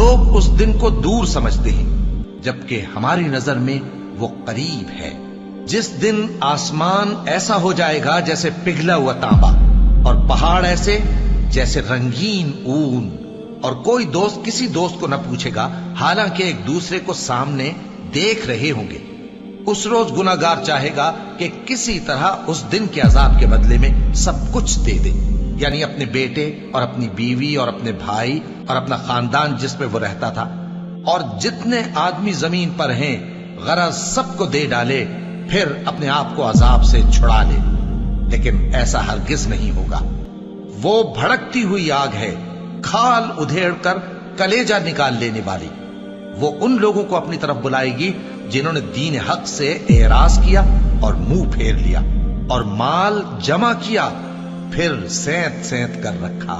لوگ اس دن کو دور سمجھتے ہیں جبکہ ہماری نظر میں وہ قریب ہے، جس دن آسمان ایسا ہو جائے گا جیسے پگھلا ہوا تانبا، اور پہاڑ ایسے جیسے رنگین اون، اور کوئی دوست کسی دوست کو نہ پوچھے گا حالانکہ ایک دوسرے کو سامنے دیکھ رہے ہوں گے۔ اس روز گناہگار چاہے گا کہ کسی طرح اس دن کے عذاب کے بدلے میں سب کچھ دے دے، یعنی اپنے بیٹے اور اپنی بیوی اور اپنے بھائی اور اپنا خاندان جس میں وہ رہتا تھا، اور جتنے آدمی زمین پر ہیں غرض سب کو دے ڈالے، پھر اپنے آپ کو عذاب سے چھڑا لے۔ لیکن ایسا ہرگز نہیں ہوگا۔ وہ بھڑکتی ہوئی آگ ہے، کھال ادھیڑ کر کلیجہ نکال لینے والی۔ وہ ان لوگوں کو اپنی طرف بلائے گی جنہوں نے دین حق سے اعراض کیا اور منہ پھیر لیا، اور مال جمع کیا پھر سینت سینت کر رکھا۔